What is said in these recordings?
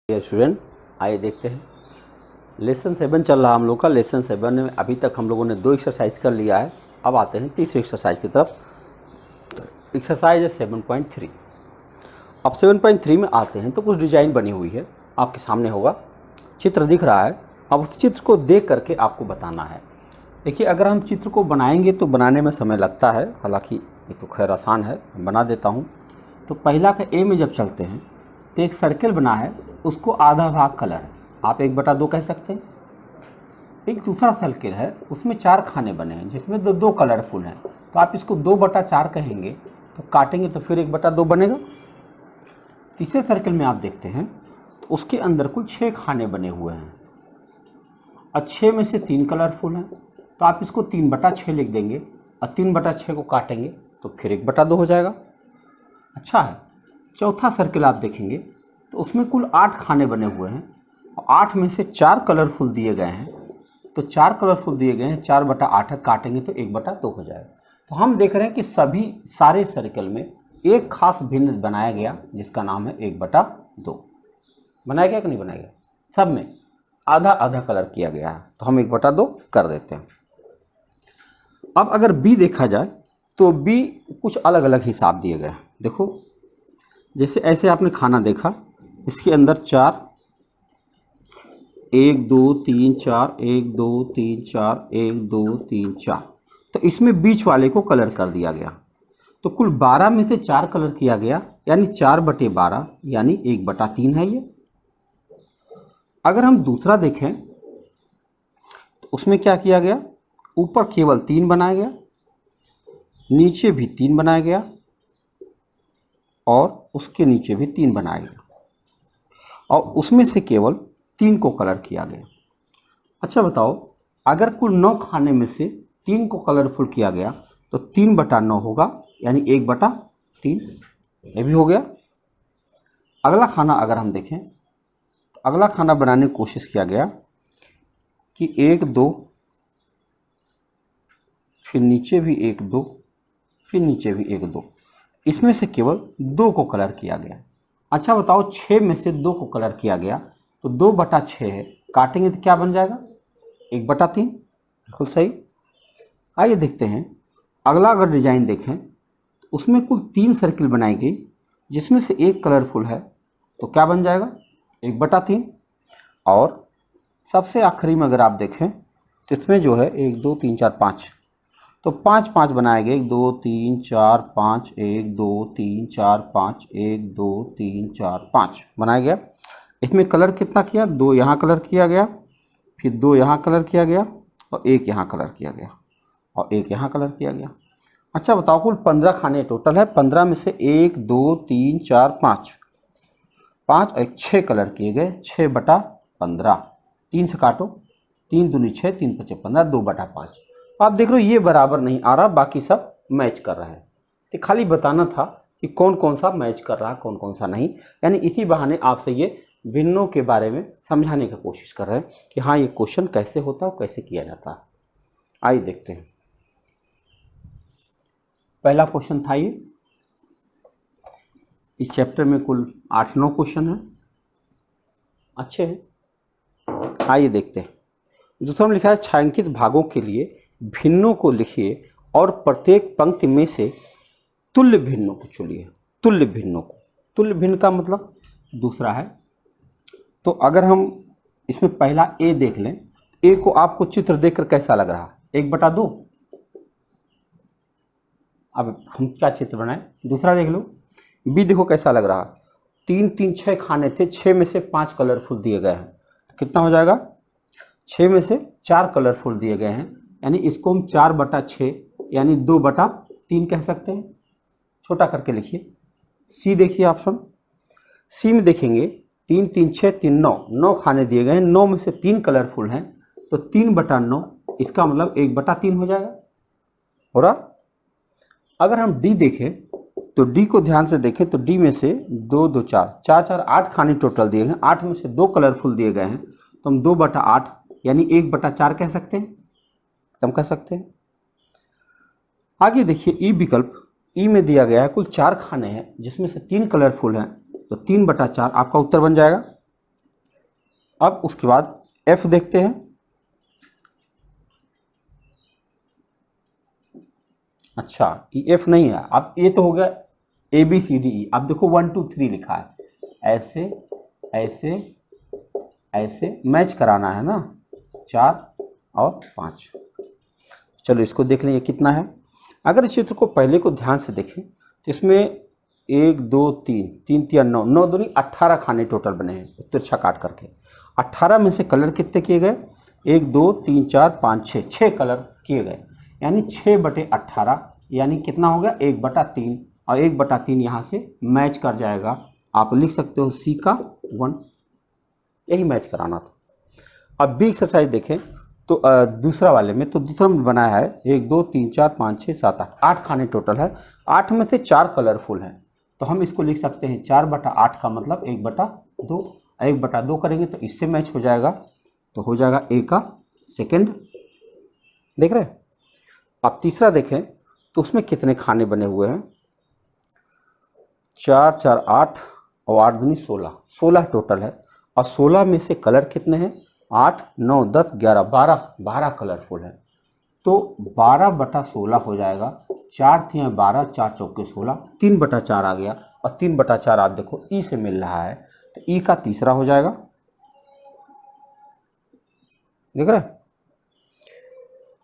Dear student, आइए देखते हैं। लेसन 7 चल रहा हम लोग का। लेसन 7 में अभी तक हम लोगों ने 2 एक्सरसाइज कर लिया है। अब आते हैं तीसरी एक्सरसाइज की तरफ। एक्सरसाइज है 7.3। अब 7.3 में आते हैं तो कुछ डिजाइन बनी हुई है, आपके सामने होगा, चित्र दिख रहा है। अब उस चित्र को देख करके आपको बताना है। देखिए, अगर हम चित्र को बनाएंगे तो बनाने में समय लगता है, हालांकि ये तो खैर आसान है, बना देता हूँ। तो पहला का ए में जब चलते हैं तो एक सर्कल बना है, उसको आधा भाग कलर है, आप 1/2 कह सकते हैं। एक दूसरा सर्कल है, उसमें 4 खाने बने हैं जिसमें दो कलरफुल हैं, तो आप इसको 2/4 कहेंगे, तो काटेंगे तो फिर 1/2 बनेगा। तीसरे सर्कल में आप देखते हैं तो उसके अंदर कुल 6 खाने बने हुए हैं और 6 में से 3 कलरफुल हैं, तो आप इसको 3/6 लिख देंगे और 3/6 को काटेंगे तो फिर 1/2 हो जाएगा। अच्छा है। चौथा सर्कल आप देखेंगे तो उसमें कुल 8 खाने बने हुए हैं और 8 में से 4 कलरफुल दिए गए हैं, तो 4 कलरफुल दिए गए हैं, 4/8 काटेंगे तो 1/2 हो जाएगा। तो हम देख रहे हैं कि सारे सर्कल में एक खास भिन्न बनाया गया जिसका नाम है 1/2। बनाया गया कि नहीं बनाया गया? सब में आधा आधा कलर किया गया है, तो हम 1/2 कर देते हैं। अब अगर बी देखा जाए तो बी कुछ अलग अलग हिसाब दिए गए हैं। देखो, जैसे ऐसे आपने खाना देखा, इसके अंदर 4, 1 2 3 4, 1 2 3 4, 1 2 3 4, तो इसमें बीच वाले को कलर कर दिया गया। तो कुल 12 में से 4 कलर किया गया, यानी 4/12 यानी 1/3 है ये। अगर हम दूसरा देखें तो उसमें क्या किया गया, ऊपर केवल 3 बनाया गया, नीचे भी 3 बनाया गया और उसके नीचे भी 3 बनाया गया और उसमें से केवल 3 को कलर किया गया। अच्छा बताओ, अगर कुल 9 खाने में से 3 को कलरफुल किया गया तो 3/9 होगा, यानी 1/3, ये भी हो गया। अगला खाना अगर हम देखें तो अगला खाना बनाने की कोशिश किया गया कि 1 2, फिर नीचे भी 1 2, फिर नीचे भी 1 2, इसमें से केवल 2 को कलर किया गया। अच्छा बताओ, 6 में से 2 को कलर किया गया तो 2/6 है, काटेंगे तो क्या बन जाएगा, 1/3। बिल्कुल सही। आइए देखते हैं अगला। अगर डिजाइन देखें तो उसमें कुल 3 सर्किल बनाई गई जिसमें से एक कलरफुल है, तो क्या बन जाएगा, 1/3। और सबसे आखिरी में अगर आप देखें तो इसमें जो है 1 2 3 4 5, तो 5 5 बनाए गए, 1 2 3 4 5, 1 2 3 4 5, 1 2 3 4 5 बनाया गया। इसमें कलर कितना किया, 2 यहाँ कलर किया गया, फिर 2 यहाँ कलर किया गया और 1 यहाँ कलर किया गया और 1 यहाँ कलर किया गया। अच्छा बताओ, कुल 15 खाने टोटल है। 15 में से 1 2 3 4 5 और 6 कलर किए गए, 6/15, 3 से काटो, 3 दूनी 6, 3 5 15, 2/5। आप देख रहे हो ये बराबर नहीं आ रहा, बाकी सब मैच कर रहा है। तो खाली बताना था कि कौन कौन सा मैच कर रहा है, कौन कौन सा नहीं, यानी इसी बहाने आपसे ये भिन्नों के बारे में समझाने की कोशिश कर रहे हैं कि हाँ, ये क्वेश्चन कैसे होता है और कैसे किया जाता है। आइए देखते हैं। पहला क्वेश्चन था ये। इस चैप्टर में कुल 8-9 क्वेश्चन हैं, अच्छे हैं। आइए देखते हैं। दूसरा में लिखा है, छायांकित भागों के लिए भिन्नों को लिखिए और प्रत्येक पंक्ति में से तुल्य भिन्नों को चुनिए। तुल्य भिन्नों को, तुल्य भिन्न का मतलब दूसरा है। तो अगर हम इसमें पहला ए देख लें, ए को आपको चित्र देखकर कैसा लग रहा, 1/2। अब हम क्या चित्र बनाए, दूसरा देख लो। बी देखो कैसा लग रहा, 3 3 6 खाने थे, 6 में से 5 कलरफुल दिए गए हैं, तो कितना हो जाएगा, 6 में से 4 कलरफुल दिए गए हैं, यानी इसको हम 4/6 यानी 2/3 कह सकते हैं। छोटा करके लिखिए। सी देखिए ऑप्शन, सी में देखेंगे 3 3 6 3 9, 9 खाने दिए गए हैं, 9 में से 3 कलरफुल हैं, तो 3/9, इसका मतलब 1/3 हो जाएगा। हो रहा। अगर हम डी देखें तो डी को ध्यान से देखें तो डी में से 2 2 4 4 4 8 खाने टोटल दिए हैं, 8 में से 2 कलरफुल दिए गए हैं, तो हम 2/8 यानी 1/4 कह सकते हैं, हम कह सकते हैं। आगे देखिए ई विकल्प, ई में दिया गया है कुल 4 खाने हैं जिसमें से 3 कलरफुल हैं, तो 3/4 आपका उत्तर बन जाएगा। अब उसके बाद एफ देखते हैं। अच्छा ये एफ नहीं है, अब ए तो हो गया A B C D E. अब देखो 1 2 3 लिखा है, ऐसे ऐसे ऐसे मैच कराना है ना, 4 और 5। चलो इसको देख लें ये कितना है। अगर इस चित्र को पहले को ध्यान से देखें तो इसमें 1 2 3 3 3 9 9 दूनी 18 खाने टोटल बने हैं तिरछा काट करके। 18 में से कलर कितने किए गए, 1 2 3 4 5 6, 6 कलर किए गए, यानी 6/18 यानी कितना हो गया 1/3, और 1/3 यहाँ से मैच कर जाएगा। आप लिख सकते हो सी का 1, यही मैच कराना था। अब बी एक्सरसाइज देखें तो दूसरा वाले में तो दूसरा में बनाया है 1 2 3 4 5 6 7 8, 8 खाने टोटल है, 8 में से 4 कलरफुल हैं, तो हम इसको लिख सकते हैं 4/8 का मतलब 1/2, 1/2 करेंगे तो इससे मैच हो जाएगा, तो हो जाएगा ए का सेकंड। देख रहे हैं। अब तीसरा देखें तो उसमें कितने खाने बने हुए हैं, 4 4 8 और 8 दूनी 16, 16 टोटल है, और 16 में से कलर कितने हैं 8 9 10 11 12, 12 कलरफुल है, तो 12/16 हो जाएगा। 4 थियाँ 12, 4 चौके 16, 3/4 आ गया, और 3/4 आप देखो ई से मिल रहा है, तो ई का तीसरा हो जाएगा। देख रहे हैं।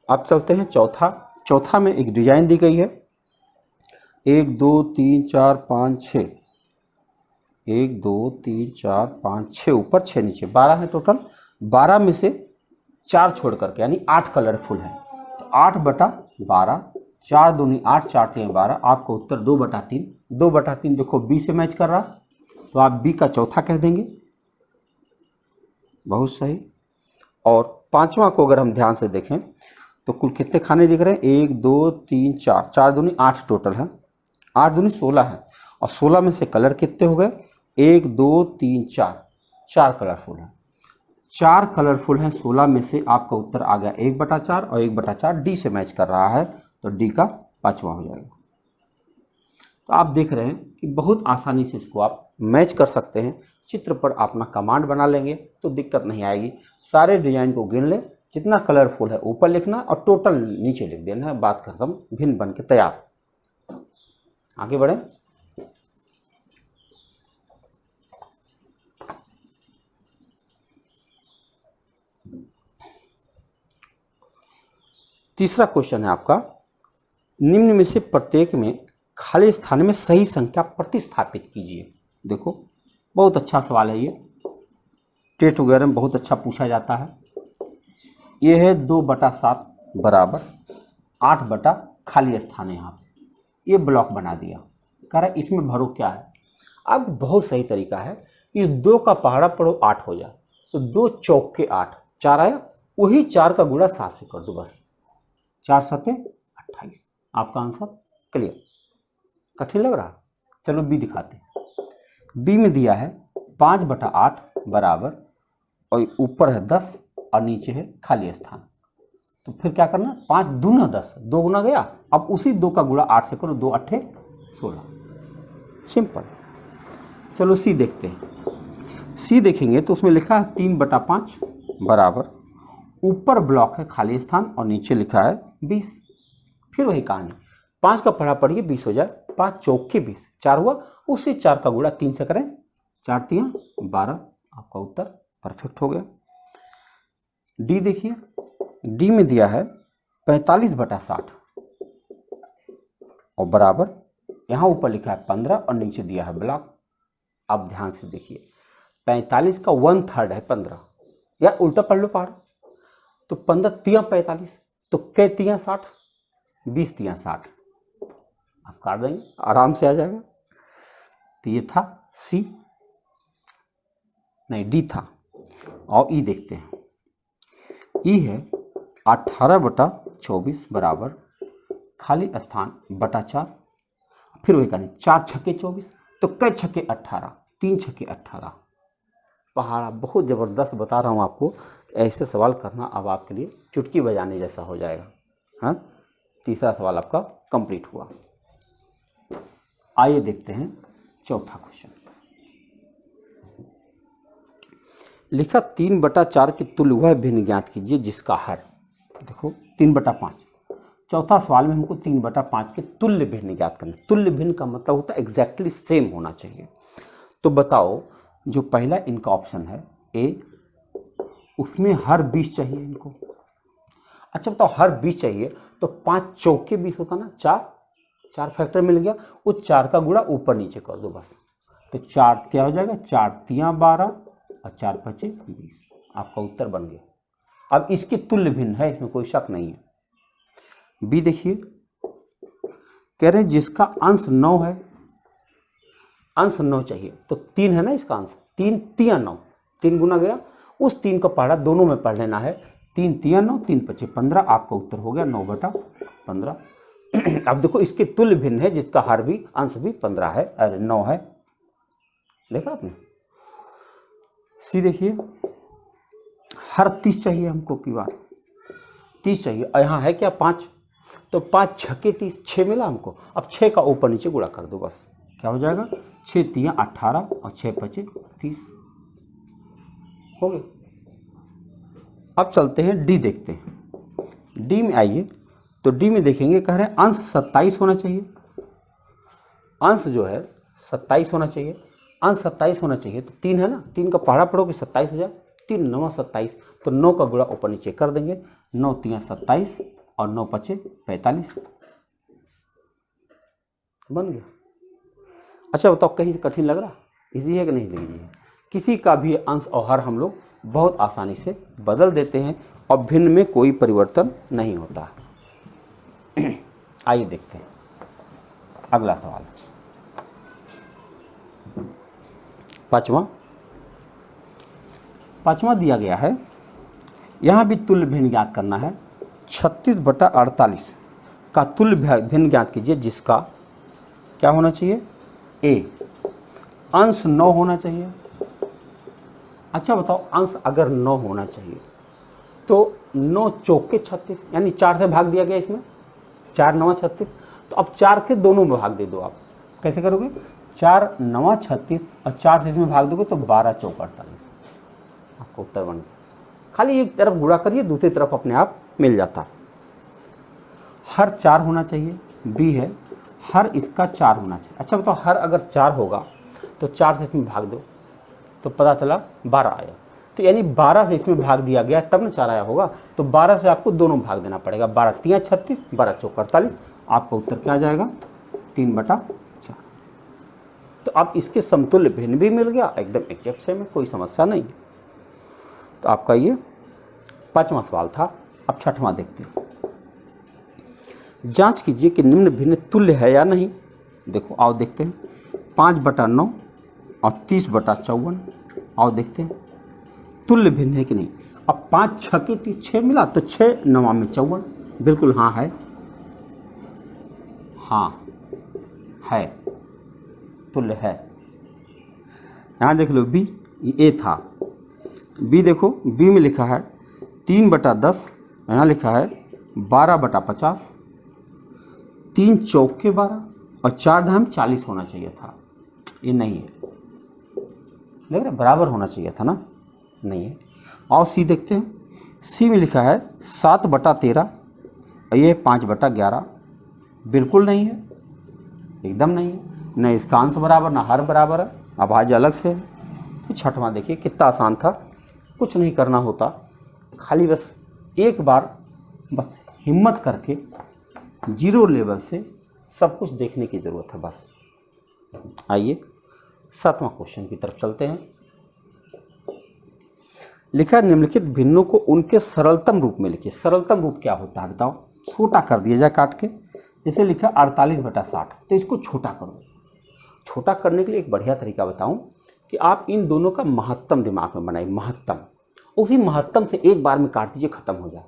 अब चलते हैं चौथा। चौथा में एक डिजाइन दी गई है 1 2 3 4 5 6, 1 2 3 4 5 6 ऊपर 6 नीचे, 12 है टोटल। 12 में से 4 छोड़ करके यानी 8 कलरफुल है, तो 8/12, 4 दूनी 8 4 3 12, आपका उत्तर 2/3। 2/3 देखो बी से मैच कर रहा, तो आप बी का चौथा कह देंगे, बहुत सही। और पांचवा को अगर हम ध्यान से देखें तो कुल कितने खाने दिख रहे हैं 1 2 3 4, 4 दूनी 8 टोटल है, 8 दूनी 16 है, और 16 में से कलर कितने हो गए 1 2 3 4, 4 कलरफुल है, 4 कलरफुल हैं 16 में से, आपका उत्तर आ गया 1/4, और 1/4 डी से मैच कर रहा है, तो डी का पांचवा हो जाएगा। तो आप देख रहे हैं कि बहुत आसानी से इसको आप मैच कर सकते हैं। चित्र पर अपना कमांड बना लेंगे तो दिक्कत नहीं आएगी। सारे डिजाइन को गिन लें, जितना कलरफुल है ऊपर लिखना और टोटल नीचे लिख देना है, बात खत्म, भिन्न बन के तैयार। आगे बढ़े। तीसरा क्वेश्चन है आपका, निम्न में से प्रत्येक में खाली स्थान में सही संख्या प्रतिस्थापित कीजिए। देखो बहुत अच्छा सवाल है ये, टेट वगैरह में बहुत अच्छा पूछा जाता है। ये है 2/7 बराबर 8 खाली स्थान है, यहाँ पे ये ब्लॉक बना दिया, कह रहा है इसमें भरो क्या है। अब बहुत सही तरीका है, इस 2 का पहाड़ा पढ़ो 8 हो जाए, तो 2 चौके 8, 4 आया, वही 4 का गुणा 7 से कर दो बस, 4 7 28, आपका आंसर क्लियर। कठिन लग रहा, चलो बी दिखाते हैं। बी में दिया है 5/8 बराबर, और ऊपर है 10 और नीचे है खाली स्थान, तो फिर क्या करना 5 दूना 10, 2 गुना गया, अब उसी 2 का गुणा 8 से करो, 2 8 16, सिंपल। चलो सी देखते हैं। सी देखेंगे तो उसमें लिखा है 3/5 बराबर, ऊपर ब्लॉक है खाली स्थान और नीचे लिखा है 20। फिर वही कहानी, 5 का पढ़ा पढ़िए 20 हो जाए, 5 चौके 20, 4 हुआ, उसी 4 का गुणा 3 से करें, 4 3 12, आपका उत्तर परफेक्ट हो गया। डी देखिए, डी में दिया है 45/60 और बराबर, यहाँ ऊपर लिखा है 15 और नीचे दिया है ब्लॉक। आप ध्यान से देखिए, 45 का 1/3 है 15, या उल्टा पढ़ लो पहाड़, तो 15 3 45, तो कै 3 60, 20 3 60, आप काट देंगे आराम से आ जाएगा। तो ये था सी, नहीं डी था। और ई देखते हैं, ई है 18/24 बराबर खाली स्थान बटा 4, फिर वही करें 4 छक्के 24, तो कै छक्के 18, 3 छक्के 18। पहाड़ा बहुत ज़बरदस्त बता रहा हूँ आपको, ऐसे सवाल करना अब आपके लिए चुटकी बजाने जैसा हो जाएगा। हाँ, तीसरा सवाल आपका कंप्लीट हुआ। आइए देखते हैं चौथा क्वेश्चन। लिखा 3/4 की तुल्य वह भिन्न ज्ञात कीजिए जिसका हर, देखो 3/5। चौथा सवाल में हमको 3/5 के तुल्य भिन्न ज्ञात करना। तुल्य भिन्न का मतलब होता है एग्जैक्टली सेम होना चाहिए। तो बताओ, जो पहला इनका ऑप्शन है ए, उसमें हर 20 चाहिए इनको। अच्छा बताओ, हर 20 चाहिए तो 5 चौके 20 होता ना, 4 फैक्टर मिल गया, उस 4 का गुणा ऊपर नीचे कर दो बस। तो 4 क्या हो जाएगा, 4 तियां 12 और 4 5 20, आपका उत्तर बन गया। अब इसकी तुल्य भिन्न है, इसमें कोई शक नहीं है। बी देखिए, कह रहे हैं जिसका अंश 9 है, अंश 9 चाहिए, तो 3 है ना इसका अंश, 3 तियां 9, 3 गुना गया, उस 3 का पहाड़ा दोनों में पढ़ लेना है। 3 तियां 9, 3 5 15, आपका उत्तर हो गया 9/15। अब देखो इसके तुल्य भिन्न है जिसका हर भी अंश भी 15 है, अरे 9 है, देखा आपने। सी देखिए, हर 30 चाहिए हमको की बार, 30 चाहिए, यहाँ है क्या 5, तो 5 छक्के 30, 6 मिला हमको। अब 6 का ऊपर नीचे गुणा कर दो बस, क्या हो जाएगा, 6 तियां 18 और 6 5 30 हो गए। अब चलते हैं डी देखते हैं। डी में आइए, तो डी में देखेंगे, कह रहे हैं अंश 27 होना चाहिए, अंश जो है 27 होना चाहिए, अंश 27 होना चाहिए, तो 3 है ना, 3 का पहाड़ा पढ़ोगे 27 हो जाए, 3 9 27, तो 9 का गुणा ऊपर नीचे कर देंगे, 9 तियां 27 और 9 5 45 बन गया। अच्छा बताओ, कहीं कठिन लग रहा, इजी है कि नहीं इजी है? किसी का भी अंश और हर हम लोग बहुत आसानी से बदल देते हैं और भिन्न में कोई परिवर्तन नहीं होता। आइए देखते हैं अगला सवाल, पांचवा दिया गया है, यहाँ भी तुल्य भिन्न ज्ञात करना है। 36/48 का तुल्य भिन्न ज्ञात कीजिए जिसका क्या होना चाहिए, ए अंश 9 होना चाहिए। अच्छा बताओ, अंश अगर 9 होना चाहिए तो 9 चौके 36, यानी 4 से भाग दिया गया इसमें, 4 9 36, तो अब 4 के दोनों में भाग दे दो। आप कैसे करोगे, 4 9 36 और 4 से इसमें भाग दोगे तो 12 चौका 48, आपका उत्तर बन गया। खाली एक तरफ गुणा करिए, दूसरी तरफ अपने आप मिल जाता। हर 4 होना चाहिए, बी है हर इसका 4 होना चाहिए। अच्छा बताओ, हर अगर 4 होगा तो 4 से इसमें भाग दो तो पता चला 12 आया, तो यानी 12 से इसमें भाग दिया गया तब ना 4 आया होगा, तो 12 से आपको दोनों भाग देना पड़ेगा, 12 तियां 36, 12 चौका 48, आपका उत्तर क्या आ जाएगा, 3/4। तो अब इसके समतुल्य भिन्न भी मिल गया, एकदम एग्जैक्ट सेम है, कोई समस्या नहीं। तो आपका ये 5वां सवाल था। अब 6वां देखते हैं। जांच कीजिए कि निम्न भिन्न तुल्य है या नहीं। देखो आओ देखते हैं, 5/9 और 30/54, आओ देखते हैं तुल्य भिन्न है कि नहीं। अब 5 छक्के 30, 6 मिला, तो 6 9 में 54, बिल्कुल हाँ है, हाँ है, तुल्य है। यहाँ देख लो बी, ए था, बी देखो, बी में लिखा है 3/10, यहाँ लिखा है 12/50, 3 चौके 12 और 4 धाम 40 होना चाहिए था, ये नहीं है, देख रहे बराबर होना चाहिए था ना, नहीं है। और सी देखते हैं, सी में लिखा है 7/13 और ये 5/11, बिल्कुल नहीं है, एकदम नहीं है, न इसका अंश बराबर ना हर बराबर है, आवाज अलग से है। तो 6वां देखिए कितना आसान था, कुछ नहीं करना होता, खाली बस एक बार बस हिम्मत करके जीरो लेवल से सब कुछ देखने की ज़रूरत है बस। आइए 7वां क्वेश्चन की तरफ चलते हैं। लिखा है निम्नलिखित भिन्नों को उनके सरलतम रूप में लिखिए। सरलतम रूप क्या होता है बताओ, छोटा कर दिया जाए काट के, जैसे लिखा 48/60, तो इसको छोटा करो। छोटा करने के लिए एक बढ़िया तरीका बताऊं कि आप इन दोनों का महत्तम दिमाग में बनाइए, महत्तम, उसी महत्तम से एक बार में काट दीजिए, खत्म हो जाए।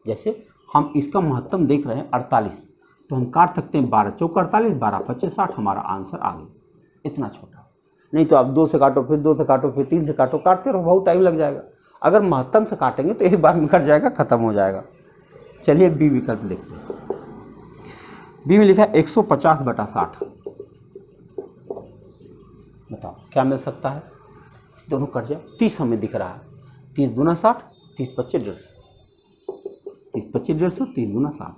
जैसे हम इसका महत्तम देख रहे हैं 48, तो हम काट सकते हैं 12 चौका 48, 12 5 60, हमारा आंसर आ गया, इतना छोटा। नहीं तो आप 2 से काटो, फिर 2 से काटो, फिर 3 से काटो, काटते रहो, बहुत टाइम लग जाएगा। अगर महत्तम से काटेंगे तो एक बार में कट जाएगा, खत्म हो जाएगा। चलिए बी विकल्प देखते हैं। बी में लिखा है 150/60, बताओ क्या मिल सकता है। दोनों कट जाए, 30 हमें दिख रहा है, 30 दूना 60, 30 25 150, 30 25 150, 30 दूना 60,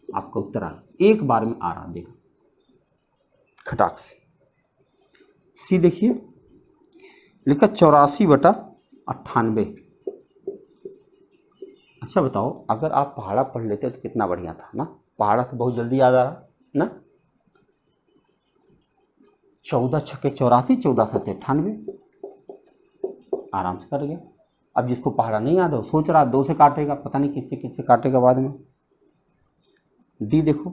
आपका उत्तर आ एक बार में आ रहा, देखो खटाक से। सी देखिए लिखा 84/98। अच्छा बताओ, अगर आप पहाड़ा पढ़ लेते तो कितना बढ़िया था ना, पहाड़ा से बहुत जल्दी याद आ रहा ना। 14 छक्के 84, 14 सत्ते 98, आराम से कर गया। अब जिसको पहाड़ा नहीं याद हो सोच रहा 2 से काटेगा, पता नहीं किससे किससे काटेगा बाद में। डी देखो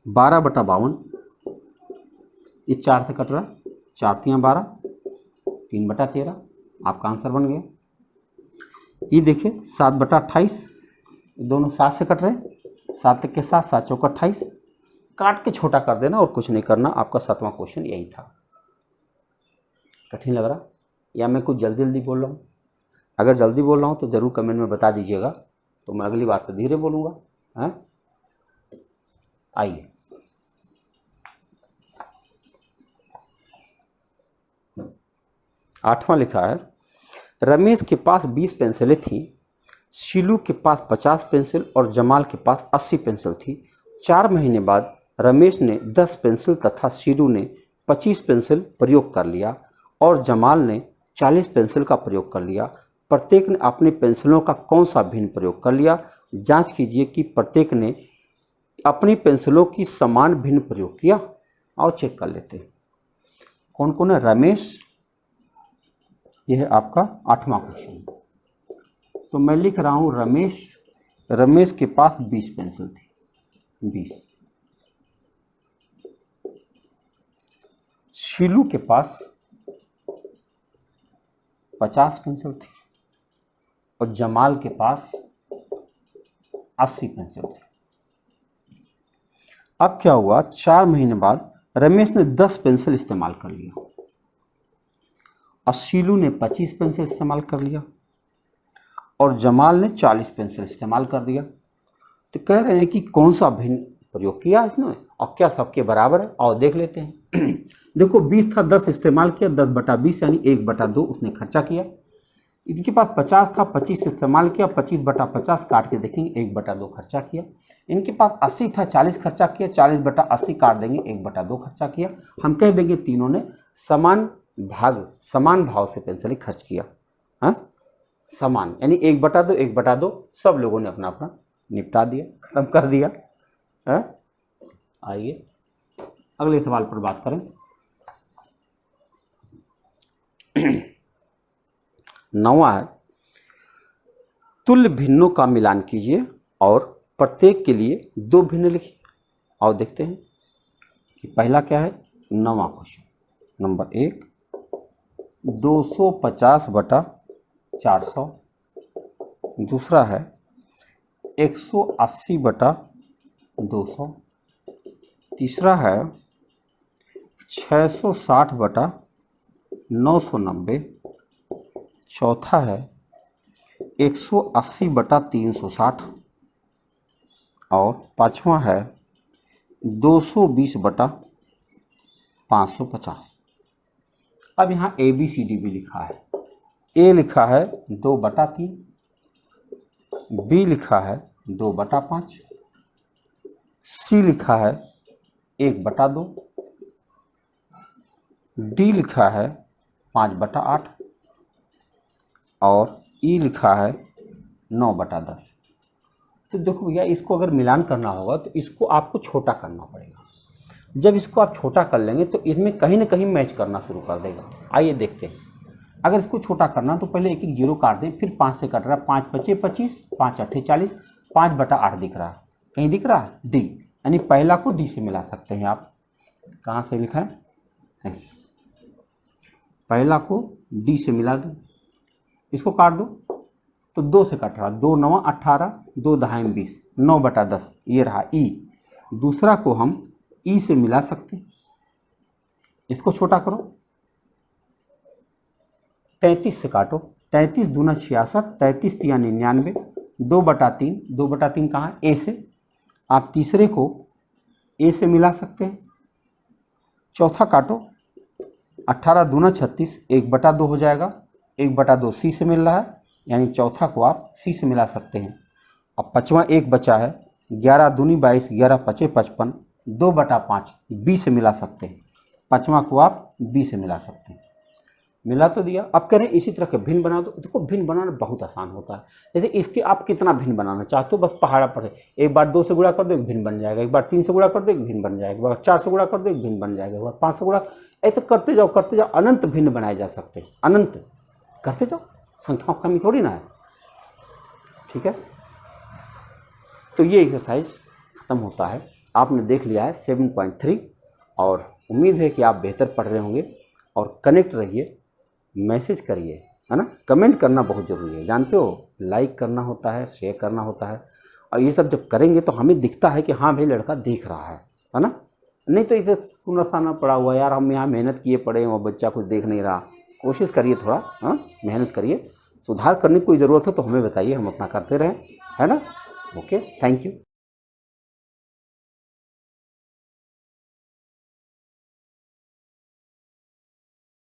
12/52, ये 4 से कट रहा, 4 तियाँ 12, 3/13, आपका आंसर बन गया। ये देखिए 7/28, दोनों 7 से कट रहे, 7 तक के 7, 7 चौका 28, काट के छोटा कर देना और कुछ नहीं करना। आपका 7वां क्वेश्चन यही था। कठिन लग रहा या मैं कुछ जल्दी जल्दी बोल रहा हूँ? अगर जल्दी बोल रहा हूँ तो ज़रूर कमेंट में बता दीजिएगा, तो मैं अगली बार से धीरे बोलूँगा। हाँ आइए, आठवां लिखा है, रमेश के पास 20 पेंसिलें थीं, शीलू के पास 50 पेंसिल और जमाल के पास 80 पेंसिल थी। 4 महीने बाद रमेश ने 10 पेंसिल तथा शीलू ने 25 पेंसिल प्रयोग कर लिया और जमाल ने 40 पेंसिल का प्रयोग कर लिया। प्रत्येक ने अपनी पेंसिलों का कौन सा भिन्न प्रयोग कर लिया? जांच कीजिए कि प्रत्येक ने अपनी पेंसिलों की समान भिन्न प्रयोग किया। आओ चेक कर लेते हैं कौन कौन है। रमेश, यह है आपका 8वां क्वेश्चन। तो मैं लिख रहा हूं रमेश के पास 20 पेंसिल थी, 20। शीलू के पास 50 पेंसिल थी और जमाल के पास 80 पेंसिल थी। अब क्या हुआ, 4 महीने बाद रमेश ने 10 पेंसिल इस्तेमाल कर लिया और शीलू ने 25 पेंसिल इस्तेमाल कर लिया और जमाल ने 40 पेंसिल इस्तेमाल कर दिया। तो कह रहे हैं कि कौन सा भिन्न प्रयोग किया इसने और क्या सबके बराबर है। और देख लेते हैं। देखो 20 था, 10 इस्तेमाल किया, 10/20 यानी 1/2 उसने खर्चा किया। इनके पास 50 था, 25 इस्तेमाल किया, 25/50 काट के देखेंगे 1/2 खर्चा किया। इनके पास 80 था, 40 खर्चा किया, 40/80 काट देंगे 1/2 खर्चा किया। हम कह देंगे तीनों ने समान भाव से पेंसिल खर्च किया। हाँ समान यानी 1/2 1/2 सब लोगों ने अपना अपना निपटा दिया, खत्म कर दिया। हाँ आइए अगले सवाल पर बात करें। 9वां है, तुल्य भिन्नों का मिलान कीजिए और प्रत्येक के लिए 2 भिन्न लिखिए। और देखते हैं कि पहला क्या है। 9वां क्वेश्चन नंबर 1, 250/400। दूसरा है 180/200। तीसरा है 660/990। चौथा है 180/360 और पांचवा है 220/550। अब यहाँ ABCD भी लिखा है। A लिखा है 2/3, B लिखा है 2/5, C लिखा है 1/2, D लिखा है 5/8 और E लिखा है 9/10। तो देखो भैया इसको अगर मिलान करना होगा तो इसको आपको छोटा करना पड़ेगा। जब इसको आप छोटा कर लेंगे तो इसमें कहीं ना कहीं मैच करना शुरू कर देगा। आइए देखते हैं। अगर इसको छोटा करना तो पहले 1-1 जीरो काट दें, फिर 5 से कट रहा है, 5 × 5 = 25, 5 × 8 = 40, 5/8 दिख रहा है, कहीं दिख रहा है D, यानी पहला को D से मिला सकते हैं आप। कहाँ से लिखा है, ऐसे पहला को D से मिला दो, इसको काट दो तो 2 से कट रहा, 2 × 9 = 18, 2 × 10 = 20, 9/10 ये रहा E। दूसरा को हम E से मिला सकते हैं, इसको छोटा करो, 33 से काटो, 33 दूना 66, 33 तिया 99, 2/3, 2/3 कहाँ है, A से। आप तीसरे को A से मिला सकते हैं। चौथा काटो, 18 दूना 36, 1/2 हो जाएगा, 1/2 सी से मिल रहा है, यानी चौथा को आप सी से मिला सकते हैं। अब 5वां एक बचा है, 11 दूनी 22, 11 पचे 55, 2/5 बी से मिला सकते हैं। 5वां को आप बी से मिला सकते हैं। मिला तो दिया। अब करें इसी तरह के भिन्न बना दो। देखो भिन्न बनाना बहुत आसान होता है। जैसे इसके आप कितना भिन्न बनाना चाहते हो, बस पहाड़ा पर एक बार 2 से गुणा कर दो एक भिन्न बन जाएगा, एक बार 3 से गुणा कर दो एक भिन्न बन जाएगा, एक बार 4 से गुणा कर दो एक भिन्न बन जाएगा, एक बार 5 से गुणा, ऐसे करते जाओ अनंत भिन्न बनाए जा सकते हैं। अनंत करते जाओ, संख्याओं की कमी थोड़ी ना है। ठीक है, तो ये एक्सरसाइज खत्म होता है। आपने देख लिया है 7.3 और उम्मीद है कि आप बेहतर पढ़ रहे होंगे। और कनेक्ट रहिए, मैसेज करिए, है ना। कमेंट करना बहुत ज़रूरी है, जानते हो, लाइक करना होता है, शेयर करना होता है। और ये सब जब करेंगे तो हमें दिखता है कि हाँ भाई लड़का देख रहा है ना। नहीं तो इसे सुना साना पड़ा हुआ, यार हम यहाँ मेहनत किए पड़े हैं और बच्चा कुछ देख नहीं रहा। कोशिश करिए थोड़ा, हाँ मेहनत करिए। सुधार करने की कोई ज़रूरत हो तो हमें बताइए, हम अपना करते रहें, है ना। Okay, thank you.